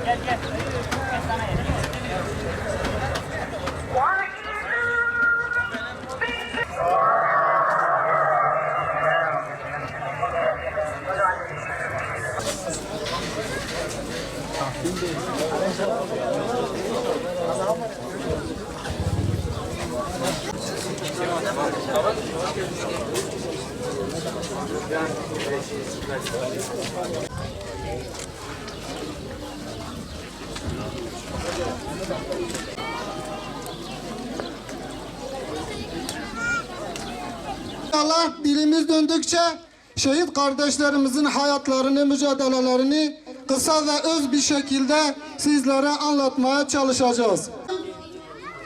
Gel gel. Gel sana yerim. Allah dilimiz döndükçe şehit kardeşlerimizin hayatlarını, mücadelelerini kısa ve öz bir şekilde sizlere anlatmaya çalışacağız.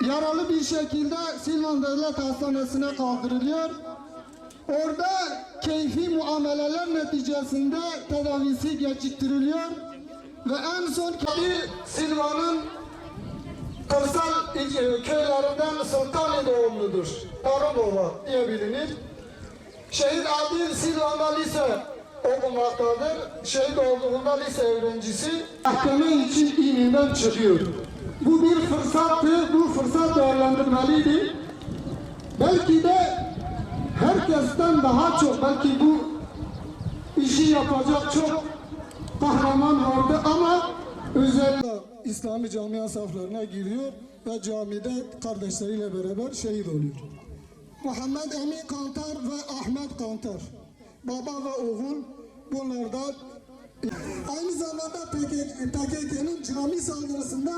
Yaralı bir şekilde Silvan Devlet Hastanesi'ne kaldırılıyor. Orada keyfi muameleler neticesinde tedavisi geciktiriliyor ve en son Silvan'ın kırsal köylerinden Sultani doğumludur. Tarımova diye bilinir. Şehit Adil Silvan'da lise okumaktadır. Şehit olduğunda lise öğrencisi mahkeme için İİM'den çıkıyor. Bu bir fırsattı, bu fırsat değerlendirmeliydi. Belki de herkesten daha çok, belki bu işi yapacak çok kahraman vardı ama özellikle İslami camia saflarına giriyor ve camide kardeşleriyle beraber şehit oluyor. Muhammed Emin Kantar ve Ahmet Kantar, baba ve oğul, bunlar da aynı zamanda PKK'nın cami saldırısında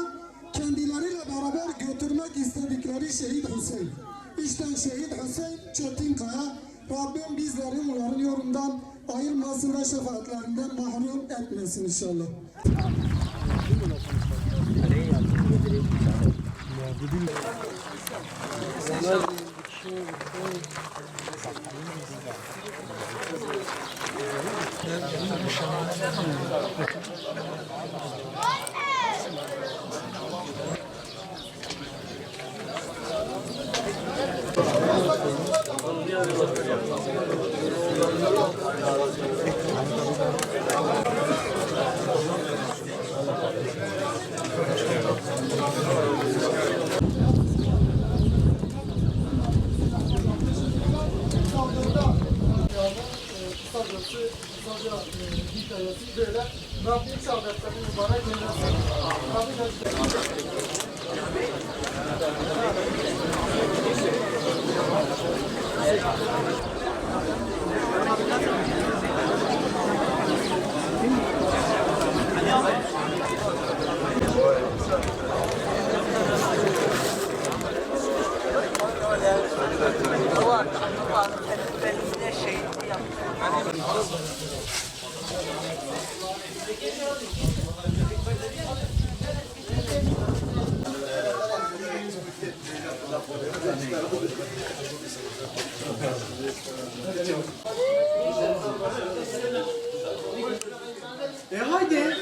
kendileriyle beraber götürmek istedikleri Şehit Hüseyin. İşte Şehit Hüseyin Çetinkaya, Rabbim bizleri onların yorumdan ayırmasın ve şefaatlerinden mahrum etmesin inşallah. Hikayesi böyle Rabbim saadetlerini bana göndersin. Haydi.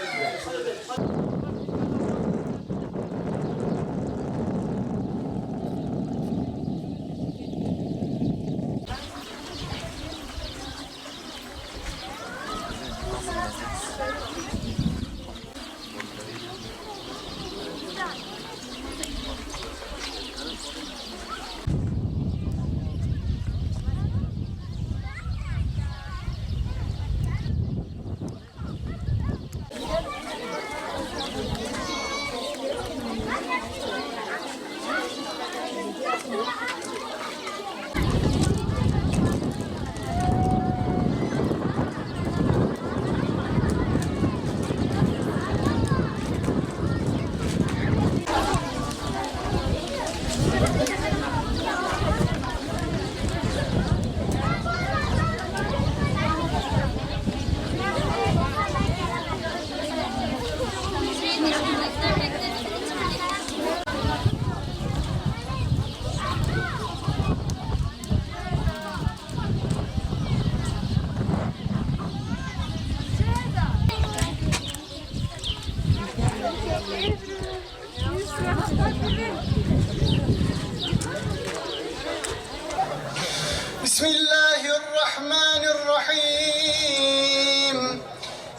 الله الرحمن الرحيم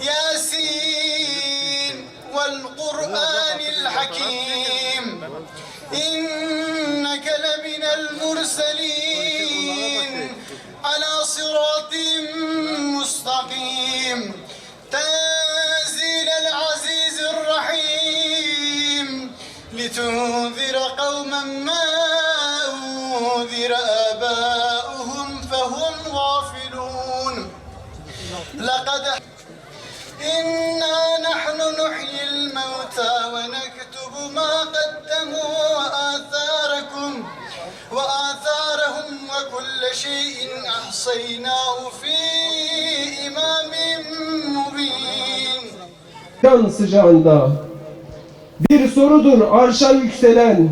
ياسين والقرآن الحكيم إنك لمن المرسلين على صراط مستقيم تنزيل العزيز الرحيم لتنذر قوما ما أنذر آباؤهم فهم غافلون لقد إنا نحن نحيي الموتى ونكتب ما قدموا وآثارهم وكل شيء أحصيناه في إمام مبين. Can sıcağında bir sorudur arşa yükselen,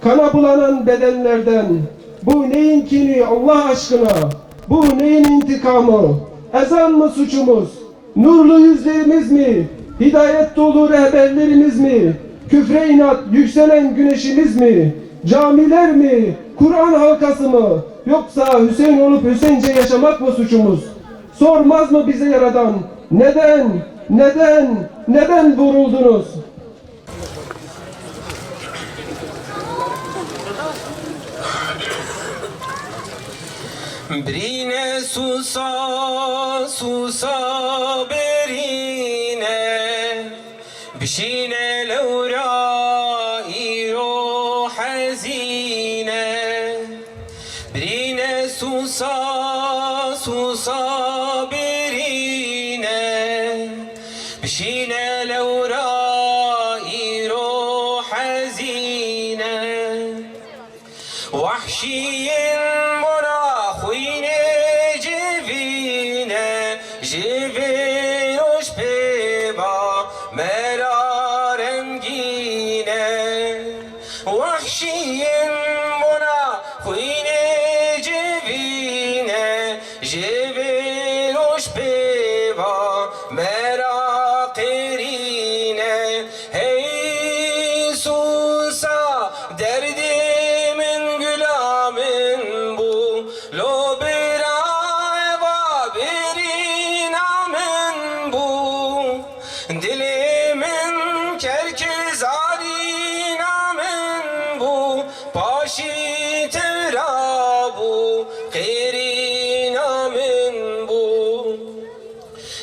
kana bulanan bedenlerden. Bu neyin kini Allah aşkına? Bu neyin intikamı? Ezan mı suçumuz? Nurlu yüzlerimiz mi? Hidayet dolu rehberlerimiz mi? Küfre inat yükselen güneşimiz mi? Camiler mi? Kur'an halkası mı? Yoksa Hüseyin olup Hüseyince yaşamak mı suçumuz? Sormaz mı bize Yaradan? Neden vuruldunuz? Brine susa berine bişine levra iro hazine Brine susa berine bişine levra iro hazine vahşiyin جبروش ببا مرا رنگینه وحشی منا خوین جبینه جبروش ببا مرا قرینه hey susa derdimin gülamın bu lo dilimin kerkezari namın bu paşi tevra bu kiri namın bu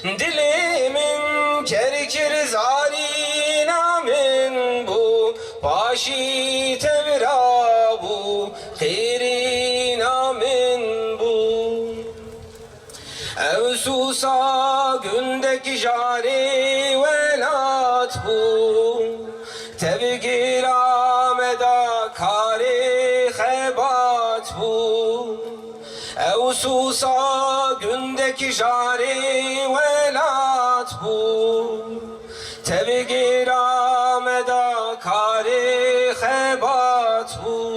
dilimin kerkezari namın bu paşi tevra bu kiri namın bu Evsusa gündeki jari velat bu Tevgir ameda kari hebat bu Evsusa gündeki jari velat bu Tevgir ameda kari hebat bu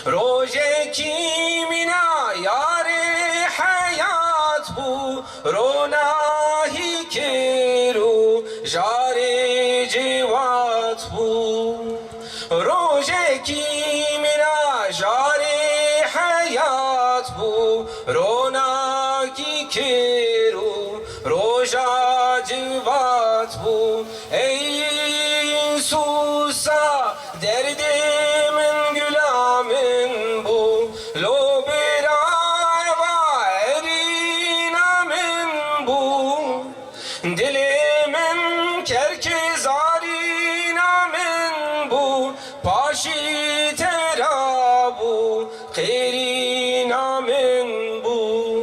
Roje kimina yari hayat bu Ronahi kiru jari civat bu Roje kimina jari hayat bu Ronahi kiru roja civat bu Ey susa derdimin gülamın bu Lo dilimin kerkezari namın bu paşi tera bu kiri namın bu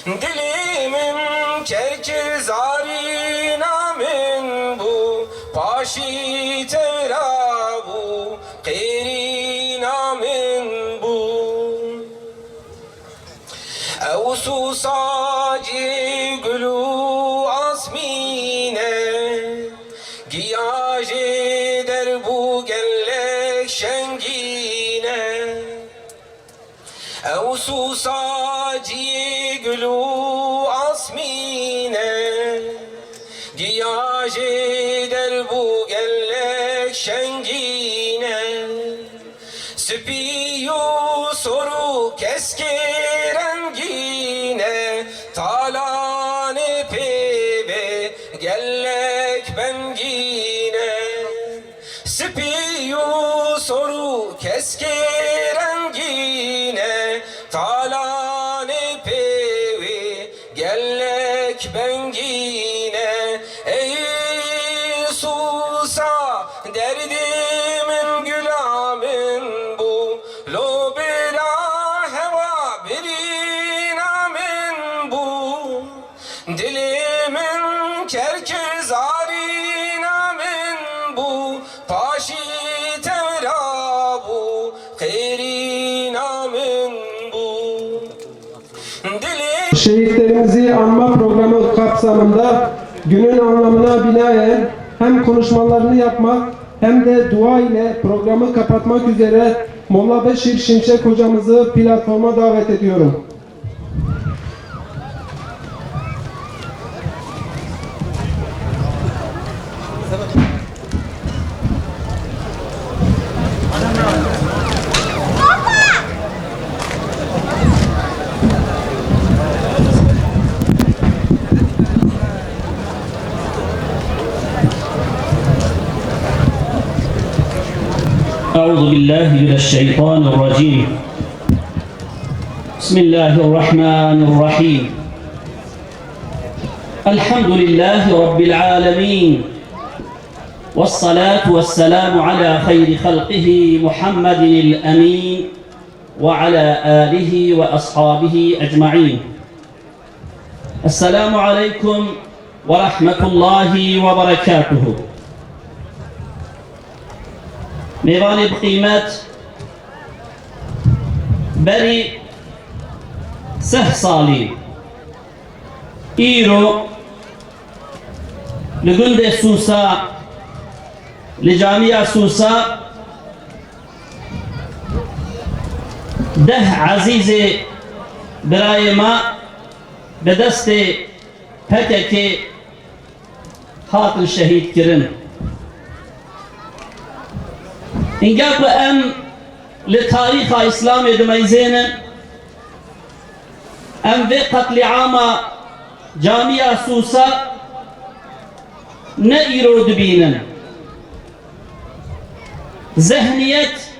dilimin kerkezari namın bu paşi tera bu kiri namın bu Evsusacı gülü asmine Giyajı der bu gellek şengine Evsusacı gülü asmine Giyajı der bu gellek şengine Spiyus soru keski rengine talane peve gellek bengine Spiyu soru keski rengine talane peve gellek bengine Ey susa derdimin gülamın bu lo bela heva birinamin bu dilimin kerkezarinamin bu paşi tevra bu khairinamin bu dilim Şehitlerimizi anma programı kapsamında günün anlamına binaen hem konuşmalarını yapmak hem de dua ile programı kapatmak üzere Molla Beşir Şimşek hocamızı platforma davet ediyorum. أعوذ بالله من الشيطان الرجيم بسم الله الرحمن الرحيم الحمد لله رب العالمين والصلاة والسلام على خير خلقه محمد الأمين وعلى آله وأصحابه أجمعين السلام عليكم ورحمة الله وبركاته Mevani kıymet beri sehsali İro Lügünde Susa Licamiya Susa Deh azizi birayma bedesti PKK hatın şehit kirin İngâ ku em li tariha İslamê dimeyzênin em vê qetliama camiya Susa ne îro dibînin zehniyet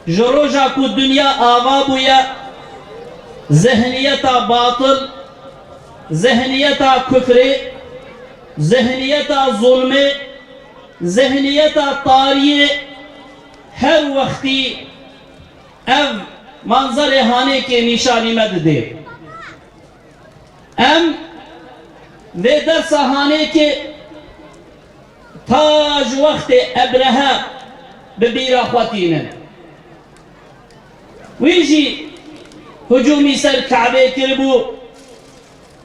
ji roja ku dünya ava bûye zehniyeta batıl zehniyeta küfrê zehniyeta zulmê zehniyeta tariyê her vakti ev manzar hane ke nişani medde em ve dersahane ke taj vakti ebreha bebira khwatine viji hücumi ser Kabe kirbu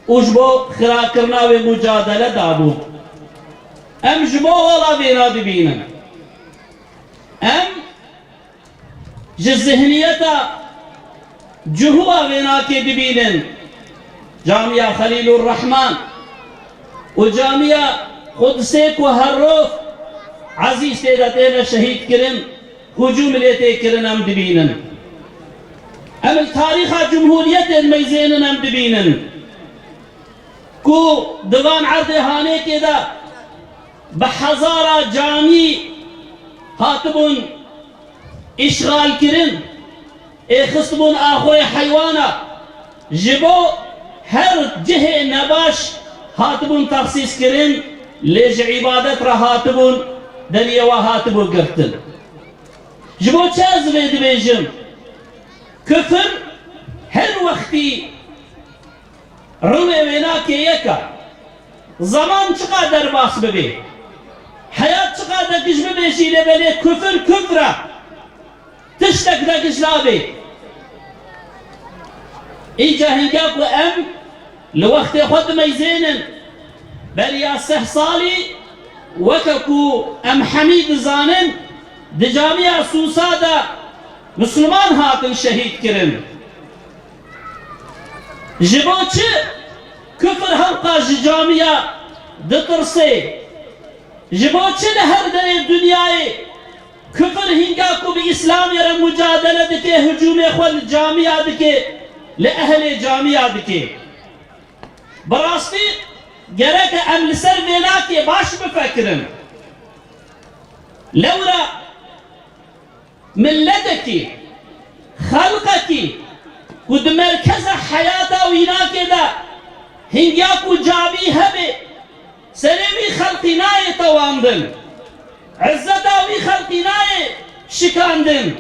ujbo khira kirna ve mücadele dabu em jbo wala bina dibinen em ji zihniyeta cuhuva venake dibinin camiya Halilur Rahman o camiya Kudse ku her roz aziz tedatene şehit kirin hücum ilete kirin em dibinin em tariha cumhuriyet meyzenin em dibinin ku divan arde hane ke da behazara cami hatibun işgal kirin khısbun ahoy hayvana jibo her cihe nebaş hatibun taksis kirin lej ibadet ra hatibun deliyewa hatibun girtin jibo çez ve dibejim küfür her vakti rüve venake yeka zaman çıka derbas bebe hayat çıka da kişme beşiyle bele küfür küfra tiştek da kişlabi İca hinga ku em li vakti khud meyzenin beriya sehsali veka ku em hamid zanin di camiya Susa da Müslüman hatın şehit kirin jiboçı küfür halka camiya dıtırse jiboçı da her dere dünyayı كفر هنگاكو بإسلام يرى مجادلة دكي هجوم إخوة جامعة دكي لأهل جامعة دكي براستي جرك أم لسر بيناكي باش بفكرن لولا ملتك خلقك قد مركز حياته ويناكي دا هنگاكو جامي هبه سريوي خلقناي تواندن عزتا وي خلقناي شكاندن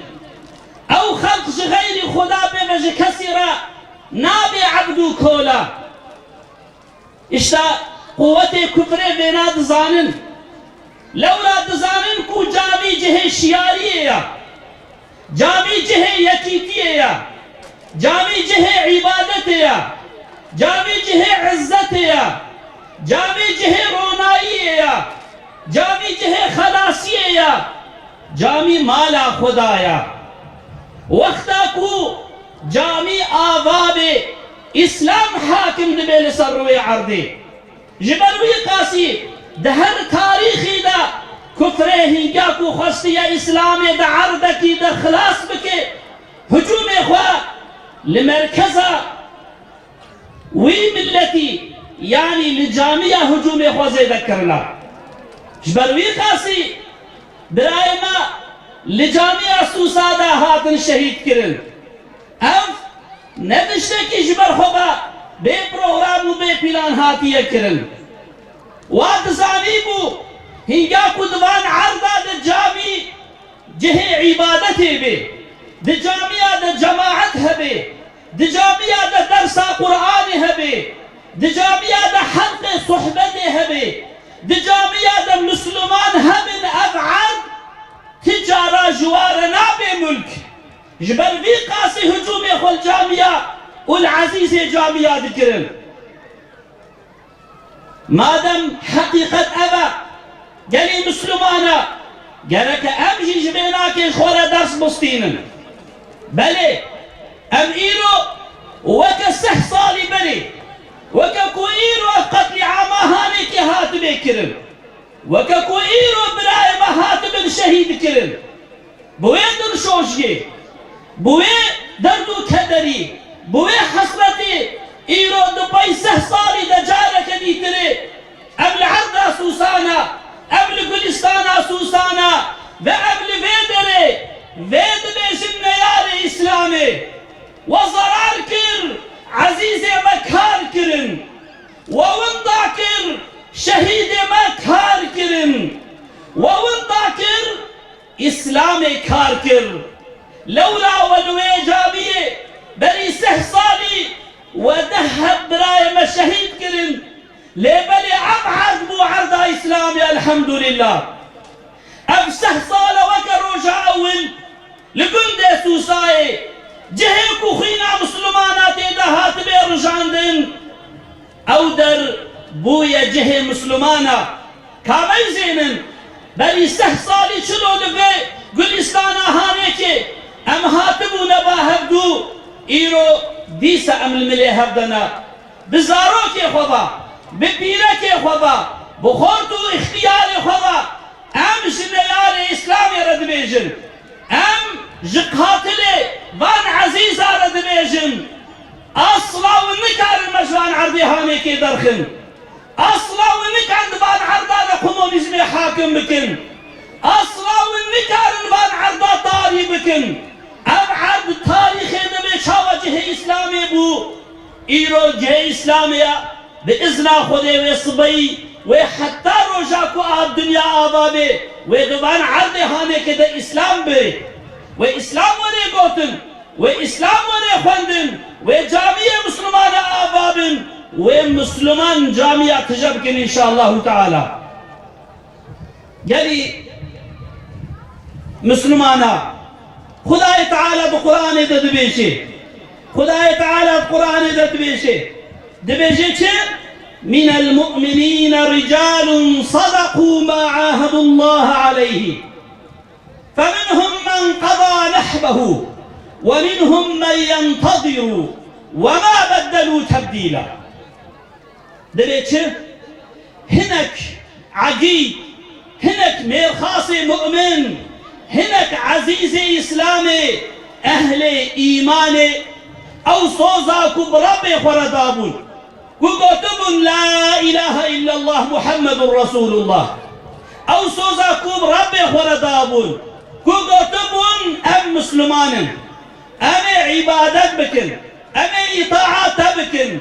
او خلق غير خدا بمج كسرا نابي عبدو كولا اشتا قوة كفر بنا دزانن لولا دزانن كو جامي جه شيارية جامي جه يكيتية جامي جه عبادتية جامي جه عزتية جامي جه رونائية جامي جه خلاصية جامي مالا خدايا وقتا کو جامي آباب اسلام حاكم دبيل سروي عرضي جبروي قاسي دهر تاريخي دا كفره هنگا کو خستي اسلام دا عرضكي دا خلاص بكي هجوم اخوة لمركزة وي ملتي يعني لجامية هجوم اخوة زي ذكرنا جبروي قاسي برايما لجامعة سوسادا هاتن شهيد كرن اف ندشتكي جبر خوبا بے پروگرام و بے پلان هاتیه کرن واد زانیبو هنگا کدوان عرضا دا جامع جه عبادته بے دا جامعة دا جماعت هبے دا جامعة دا درس قرآن هبے دا جامعة دا حلق صحبت هبے دا جامعة دا مسلمان هبن ابعاد تجارة جوارنا بملك جبر في قاسي هجوم اخو الجامعة والعزيز جامعة ذكرن مادام حقيقة أبا قالي مسلمانا قالك أمشي جبيناك خورا درس بسطينا بلي أم إيرو وكا استحصالي بلي وكا كو إيرو قتل عاماهاني كي هات بكرن وكا كو إيرو براي ما هات بن شهيد كرن بوين در شوشي بوين دردو كدري بوي حسرتي إيرو دبي سهصالي دجارك ديتري قبل عرض سوسانا قبل كلستانا سوسانا وقبل فيدري فيد بيشن ياري إسلامي وزرار كر عزيزي مكار كرن ووندا كر شهيد مكار كرن ووندا كر إسلامي كار كر لولا ولوي جابيه بري سهصالي ودهب براي مشاهيد كرن لبلي أبعد بو عرض إسلامي الحمد لله أب سهصالة وكرو جاول لقند سوساي جهيك وخينا مسلمانات دهات بيرجاندن أو در بويا جهي مسلمانا كامي زينن بري سهصالي چلو لفي قلستانا هانيكي أم هاتبو نباهبدو إيرو ديسا أم الملي هبدنا بزاروك يا خبا ببيرك يا خبا بخورتو اختيار يا خبا أم جنيار إسلام يرد بيجن أم جقاتلي وان عزيز رد بيجن أصلا ونكار المجوان عرضي هانيكي درخن أصلا ونكار وان عرضا لكومونيزمي حاكم بكن أصلا ونكار وان عرضا طاري بكن أبعد تاريخ نبي شاوجه إسلامي بو إيرو جه إسلامية بإذن خده ويصبي وحتى رجاكو آب دنيا آبابي ودوان عرض هاني كده إسلام بي وإسلام وري قوتن وإسلام وري خواندن وجامعة مسلمان آبابن ومسلمان جامعة تجبكن إن شاء الله تعالى يلي مسلمانا خدای تعالی بقرآن دبیشه خدای تعالی بقرآن دبیشه چه؟ من المؤمنين رجال صدقوا ما عاهدوا الله عليه فمنهم من قضى نحبه ومنهم من ينتظر وما بدلوا تبديلا دبيشه هناك عقيد هناك ميرخاصي مؤمن هنك عزيز إسلامي أهل إيماني أو صوزاكو بربي خردابون كوكتب لا إله إلا الله محمد رسول الله أو صوزاكو بربي خردابون كوكتب أم مسلمان أم عبادت بكن أم إطاعات بكن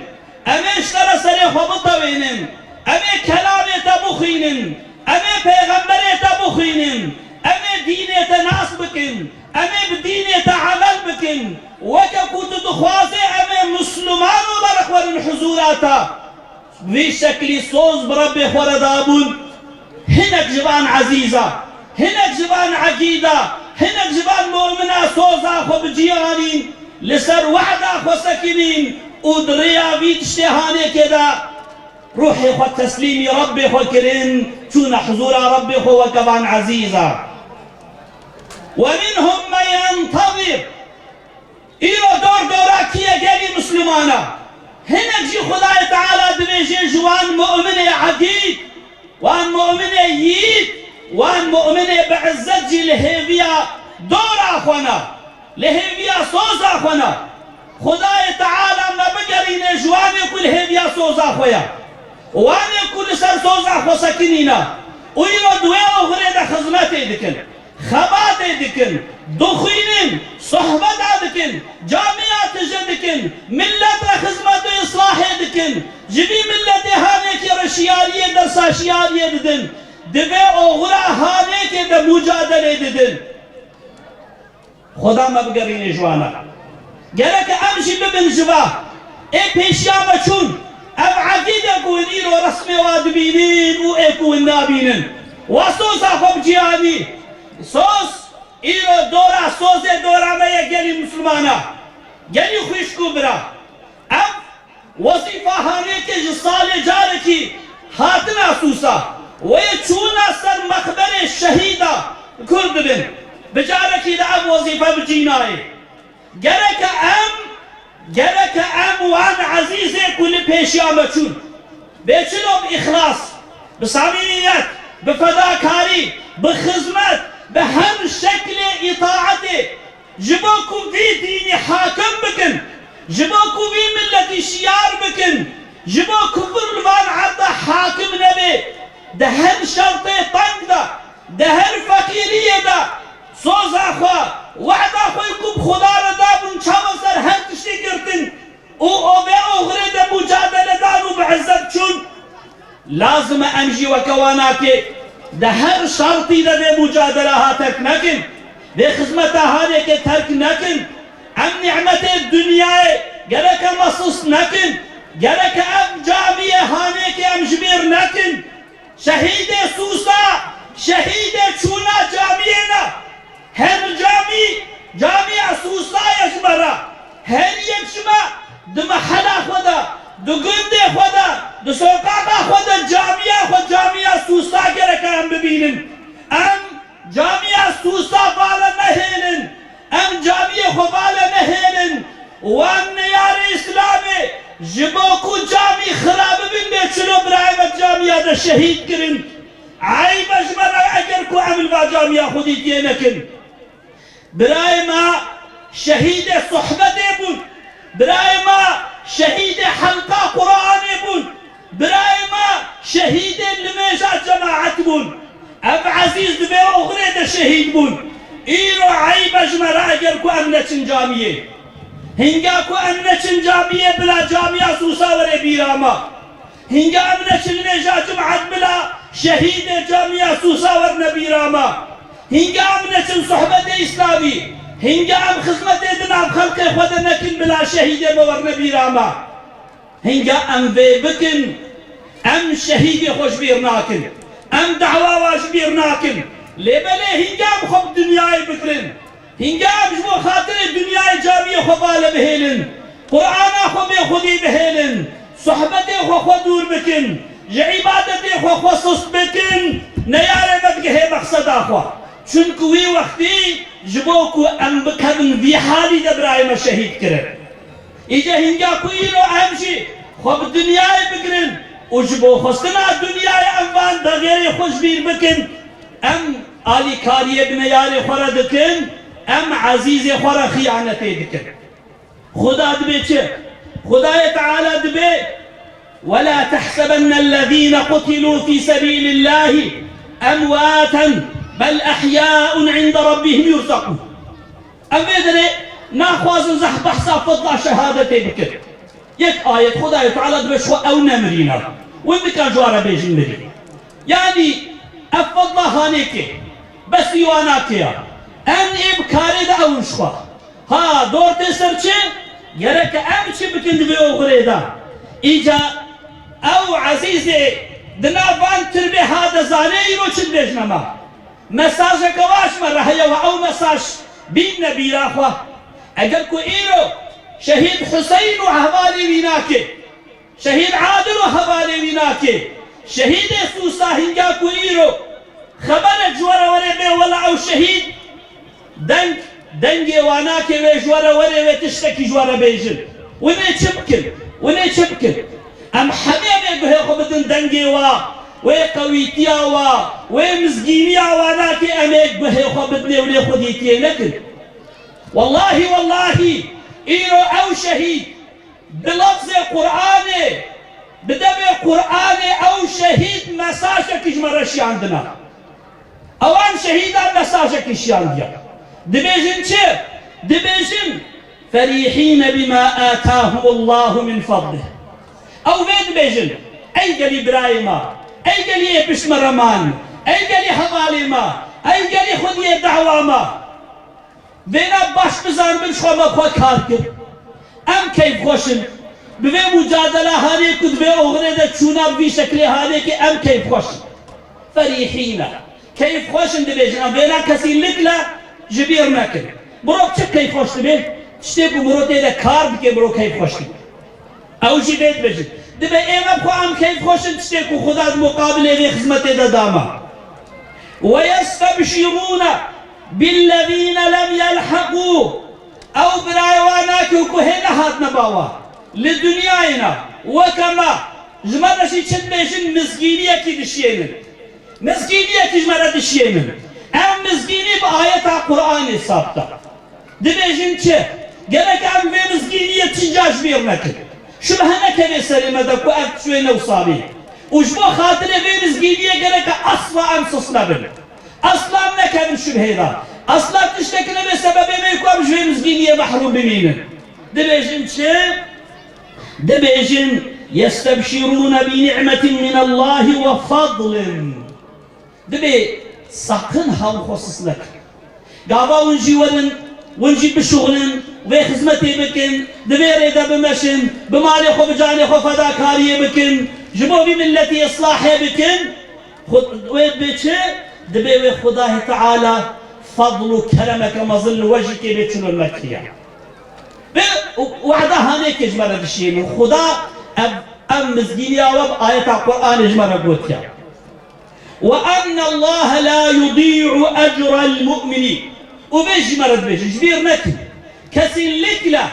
أم اشترى سريخ وبطوين أم كلام تبخين أم پیغمبر تبخين أم دين ناس بكن أم بدين عمل بكن وككو تدخوازي أم مسلمان وبرخور الحضوراتا في شكل صوز بربي خوردابون هناك جبان عزيزة هناك جبان عقيدة هناك جبان مؤمنة صوزا خو بجيانين لسر وحدة خو سكنين ودريا بيت اشتهاني كده روحي خو تسليمي ربي خو كرين شون حضور ربي خو وكبان عزيزة ومنهم من ينتظر إيرو دورا كيه قالي مسلمانا هناك جي خداي تعالى دبيجي جوان مؤمنة عقيد وان مؤمنة ييد وان مؤمنة بعزت جي لهيفيا دورا أخوانا لهيفيا صوزا أخوانا خداي تعالى ما بقرين جوان يقول هيفيا صوزا أخويا وان يقول سر صوزا أخو سكنينا ويرو دوي أغريد خزمتي دكن خبات دكن دخين صحبة دكن جامعات جدكن ملة خدمة إصلاح دكن جبي ملة هانيك رشيالية درساشيالية ددن دبي أغرى هانيك دا مجادلة ددن خدا ما بقرين جوانا قالك أمشي ببن جباه إيه بيشيامة چون أب عقيدة كون إيرو رسمي وادبينين و إيه كون نابينين وصوصا خب جياني صوص إيرو دورا صوصي دورا ما يجري مسلمانا جري خوشكو برا أب وظيفة هانيك جصالي جاركي هاتنا سوسا ويچونا سر مخبر الشهيدة كرد بن بجاركي دا أب وظيفة بجيناي جرك أم وان عزيزي كل بيشيامة چون بيچلو بإخلاص بصميميات بفداكاري بخدمت بهر شكل إطاعته جبوكو في ديني حاكم بكن جبوكو في ملة شيار بكن جبوكو فرلوان عدا حاكم نبي ده هر شرطي طنق ده هر فقيرية ده صوز أخوة وعد أخوة يكون خدا ردابن چاو سر هر تشتي كرتن او بي أغري ده مجادلة دانو بعزت چون لازم أمجي وكواناكي ده هر شرطي ده مجادلة هاتك نكن ده خدمة هانيك ترك نكن أم نعمة الدنيا جرك مصص نكن جرك أم جامية هانيك أم جبير نكن شهيد سوسا شهيد چونا جامينا هر جامية سوسا يجبرا هر يكشما ده محلا خدا ده قنده خدا ده سوقاقا خدا جامية سوسا جرك أم ببينن أم جامعة سوسا بالا نهيلن أم جامعة خبالا نهيلن وان نيار إسلامي جبوكو جامعة خراب بنده چلو برايمت جامعة ده شهيد کرن عيب اجمرا اگركو عمل با جامعة خودي دينكن برايما شهيد صحبة بون برايما شهيد حلقة قرآن بون برايما شهيد لميجات جماعة بون أب عزيز دبي أغريد الشهيد بون إيرو عيب أجمر أجركو أمنة جامية هنگاكو أمنة جامية بلا جامية سوسا وري بيراما هنگا أمنة الميجا جمعة بلا شهيد جامية سوسا ورنا بيراما هنگا أمنة صحبة إسلامي هنگا أم خدمة دنا بخلق خود نكن بلا شهيد مورنا بيراما هنگا أم في بكن أم شهيد خوش بيرناكن أم دعوة واش بيرناكن لبلي هنجام خب دنياي بكرن هنجام جبو خاطر الدنياي جامية خبالة بهيلن قرآن خو بيخودي بهيلن صحبتي خو دور بكن عبادتي خو صص بكن نياري بدقه مقصد أخو چونكوي وقتي جبوكو أم بكبن في حالي دبرايم الشهيد كرن إجا هنجاكو إيرو أمشي خب دنياي بكرن وجبو خستنا الدنيا أموان دغير خوش بير بكن أم آلی کاریه بنیاری خورا دکن ام عزیز خورا خیانته دکن خدا دبی چه؟ خدای تعالی دبی ولا تحسبن الذين قتلوا في سبيل الله أمواتا بل أحياء عند ربهم يرزقون أم بدري ناخواز زح بحثا فضل شهادتي بكر يك آية خدای تعالی دبی شو أو نمرينا وين بكان جوارا بيجن مرين يعني أفضل هانيكي بس يواناكيا أن إبكاري دا أو شخوا ها دور تسر چه يرك أم چه بكن دبي أغري دا إيجا أو عزيزي دنافان تربي هذا زاني يرو چل بيجنما مساجة كواش مرة هيا أو مساج بين نبي راخوا أقل كو إيرو شهيد حسين وحوالي ويناكي شهيد عادل وحوالي ويناكي شهيد سوسا هنجا كو إيرو خبر جوارا وري بي ولا أو شهيد دنگي واناكي وجوارا وري وتشتكي جوارا بيجن وني چبكن ام حميمي بهي خبتن دنگي وقويتيا ومزجينيا واناكي اميك بهي خبتني ولي خديتي لكن والله إيرو أو شهيد بلفظ قرآني بدمي قرآني أو شهيد مساجك جمرشي عندنا أوان شهيدا مساجك عندنا دبيجن چه؟ دبيجن فريحين بما آتاهم الله من فضله أو بيد بيجن أي قال إبراهيم أي قال بشم رمان أي قال حوالي ما أي قال خذي دعوة ما بينا باش بزان من شو ما خو كاركر أم كيف خوشن بوي مجادلة هاني كد بي أغريدة چونا بي شكل هاني كي أم كيف خوشن فريحين كيف خوشن دبيجن بينا كسي لكلا جبير ناكل بروك چه كيف خوش دبي تشتي بمرو تيدا كار بكي برو كيف خوش دبي أو جي بيت بيجن دبي إيما بخو أم كيف خوشن تشتي كو خدا مقابل إيدي خزمتي دا داما ويستبشرون بالذين لم يلحقوا أو برايواناك وكهنا هات نباوا لدنيانا وكما جمرشي چند بيجن مزگينية كي دشينن مزگينية كي جمرة دشينن أم مزگيني بآية القرآن السابقة دبيجن چه گرك أم في مزگينية تنجاج بيرنكن شبهنا كبه سلمة دكو أم شوي نوصابي وجبو خاطر في مزگينية گرك أصلا أم سصنبن أصلا نكمل شبه ذا أصلا تشتكنا بسبب ما يكون شوي مزگينية محروم بمينن دبيجن چه دبيجن يستبشرون بنعمة من الله وفضل دبي sakın ham خصصلك قابا ونجي ورن ونجي بشغلن وخدمتي بكن دبيري دا بمشن بمالي خو بجاني خو فداكاري بكن جبو بملتي اصلاحي بكن خد ويد بيتش دبي وي خداه تعالى فضل كرمك مظل وجهك بيتشنو المكية وعدا هانيك جمرة الشيء خدا ام مزجينيا وب آية القرآن جمرة قوتيا وأن الله لا يضيع أجر المؤمنين وبيجي مرض بيجي جبير نكن كسين لكلا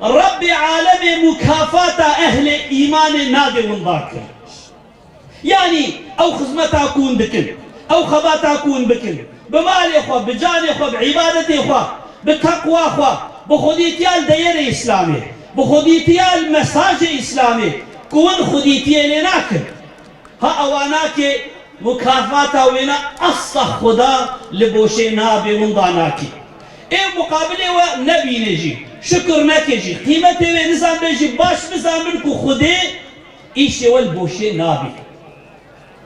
رب عالم مكافاة أهل إيمان نادي ونضاكر يعني أو خزمتا أكون بكن أو خباتا أكون بكن بمالي أخوة بجاني أخوة بعبادتي أخوة بتقوى أخوة بخديتيال دير إسلامي بخديتيال مساج إسلامي كون خديتيال ناكر ها أواناكي مكافاتا وينا أصلا خدا لبوشي نابي ونضاناكي إيه مقابله ونبي نجي شكر نكجي قيمته ونزام بيجي باش بزامنكو خدي إيشي والبوشي نابي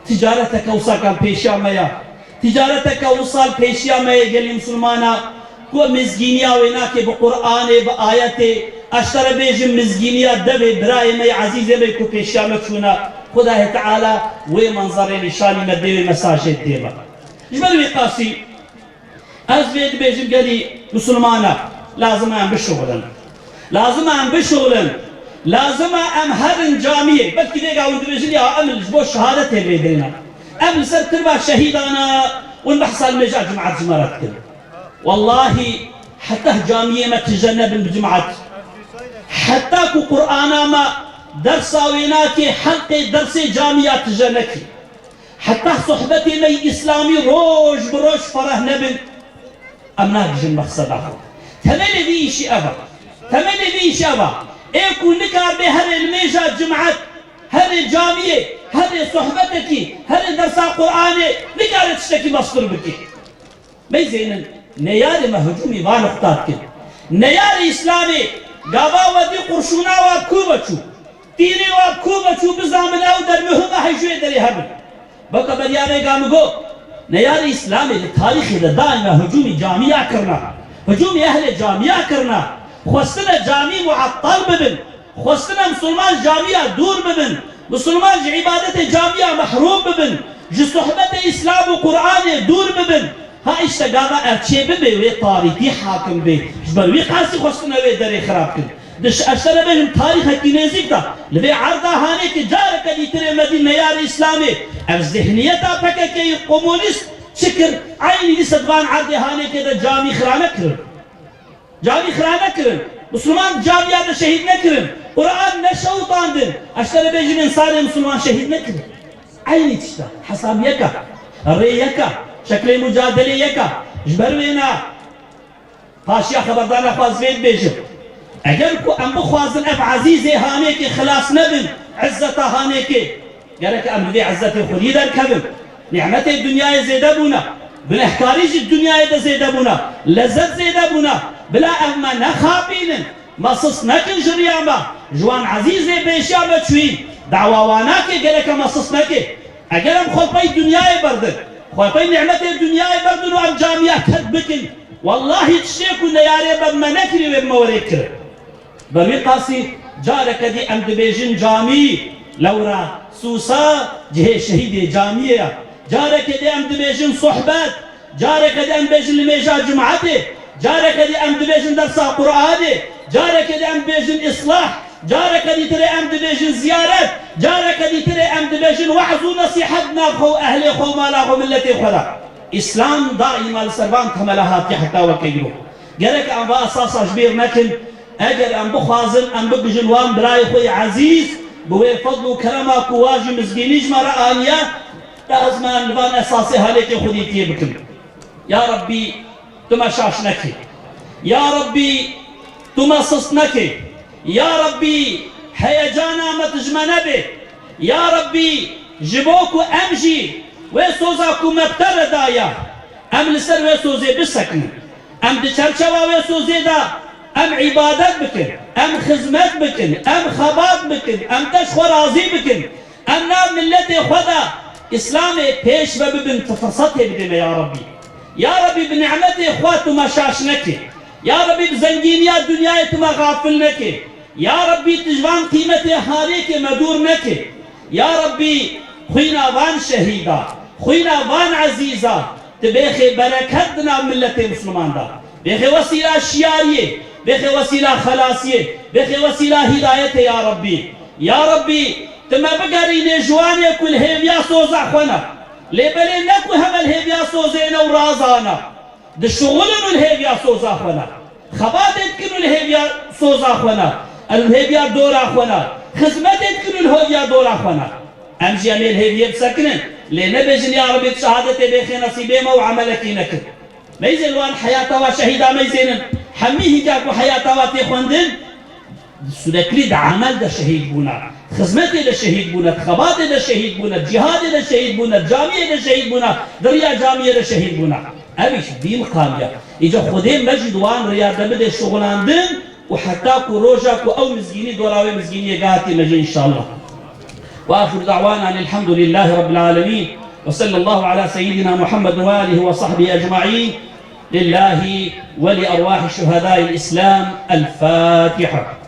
تجارتك وصاكا بيشا ميا تجارتك وصال بيشا ميا قال مسلمانا كو مزجينيا ويناكي بقرآن بآياتي أشتر بيجي مزجينيا دبي براي مي عزيزي بيكو بيشا مكشونا خداه تعالى ومنظر نشاني مدوي مساجد ديما جمال وقاسي أزبيد بيجم قالي مسلمانا لازم أم بشغلن لازم أم هرن جامعي بل كده قاون بيجي يا أمل جبو شهادة بيدينا أمل سر تربى شهيدانا ونبحث المجال جماعة جمارات كده والله حتى جامعي ما تجنب بجماعات حتى كو قرآن ما درس ويناكي حلقة درس جامعات جنكي حتى صحبتي مي إسلامي روج بروج فره نبن أمناك جن مقصد أخو تمني بيشي أبا تمني بيشي أبا إيكو نكار بهر الميجا جمعات هر جامعة هر صحبتك هر درس قرآن نكار تشتكي مصدر بكي ما زين نيار مهجومي ما نختار كده نيار إسلامي قابا ودي قرشونا وابكوبتشو تيري وابكوبتشو بزامن أو در مهمة هجوية دري هبن بقى برياني قامقو نيار إسلامي للتاريخ دائما هجومي جامعة كرنا هجومي أهل جامعة كرنا خوستنا جامع معطل ببن خوستنا مسلمان جامعة دور ببن مسلمان عبادة جامعة محروم ببن جي صحبة إسلام وقرآن دور ببن ها اشتقانا ارچه ببه وی تاریخی حاکم به جبروی قاسی خوستنا وی داری خراب کن دش اشتر بهم تاریخ کی نزدیک دا لبی عرضه هانه که جار کدی تر مدینه یار اسلامی از ذهنیتا پکه کمونیست شکر عینی دی صدقان عرضه هانه که دا جامی خرانه کرن جامی خرانه کرن مسلمان جامعه دا شهید نکرن قرآن نشوطاندن اشتر بهم انسان مسلمان شهید نکرن عینی تشتا حسامیکا ریکا شكل مجادلة يكا جبروينا فاشيا خبردانا خواز بيت بيجب اگركو ام بخوازن اف عزيزي هانيكي خلاص نبن عزتا هانيكي قالك ام دي عزتي خلي در كبن نعمتي الدنيا زيدا بونا بالاحكاريج الدنيا زيدا بونا لذت زيدا بونا بلا اما نخابين مصص نكن جرياما جوان عزيزي بيشيا بچوين دعواناكي قالك مصص نكي اگر ام خلقي الدنيا بردن خواتي نعمة الدنيا بردن وام جامعة كذبكن والله تشيكو نياري بما نكري وما وريكر بروي قاسي جارك دي ام دبيجن جامي لورا سوسا جهه شهيد جامعة جارك دي ام دبيجن صحبات جارك دي ام دبيجن لميجا جمعته جارك دي ام دبيجن درس قرآن جارك دي ام دبيجن إصلاح جارك دي تري ام دبيجن زيارات جارك دي تري ام دبيجن وعظ ونصيحتنا خو اهلي خو مالا خو ملتي خدا اسلام دائما السربان كملهات حتى وكيلو قالك ام اساسا كبير نكن اجل ام بخازن ام بجنوان براي خوي عزيز بوي فضل وكرمك وواجي مسكينيج مرا انيا لازمان لبان اساسي هالك خديتي بكم يا ربي تمشاشنك يا ربي تمصصنك يا ربي هيجانا متجمنا به يا ربي جبوكو امجي ويسوزاكو مبتردايا ام لسر ويسوزي بسكن ام دشرشوا ويسوزي دا ام عبادت بكن ام خدمت بكن ام خبات بكن ام تشخو راضي بكن ام نام ملتي خدا اسلامي پیش ببن تفرصتي بدنا يا ربي يا ربي بنعمتي اخواتو مشاشنك يا ربي بزنجينيا الدنيا تما غافلنك يا ربي تجوان قيمتي هاريك مدور نكي يا ربي خوينا وان شهيدا خوينا وان عزيزا تبيخي بركتنا ملتي مسلمان دا بيخي وسيلة شيارية بيخي وسيلة خلاصية بيخي وسيلة هداية يا ربي تما بقريني جواني كل هيبيا صوزع خونا لبلي نكو هم الهيبيا صوزينا ورازانا دشغلن الهيبيا صوزع خونا خباتت كنو الهيبيا صوزع خونا الهيبيا دورا خونا خدمتت كنو الهيبيا دورا خونا امجي امي الهيبيا بسكنن لنبجن يا ربي بشهادتي بيخي نصيبي ما وعملكي نكن ميزن وان حياته وشهيدا ميزن حميه جاكو حياته واتي خوندن سلكري دا عمل دا شهيد بونا خدمتي دا شهيد بونا خباتي دا شهيد بونا جهادي دا شهيد بونا جامعي دا شهيد بونا دريا جامعي دا شهيد بونا أبيش دين قامية إجا خدين مجد وان رياضة بده شغلان دين وحتى كروجا أو مزجيني دوراوي مزجيني قاتي مجي إن شاء الله وآخر دعوانا أن الحمد لله رب العالمين وصلى الله على سيدنا محمد وآله وصحبه أجمعين لله ولأرواح شهداء الإسلام الفاتحة.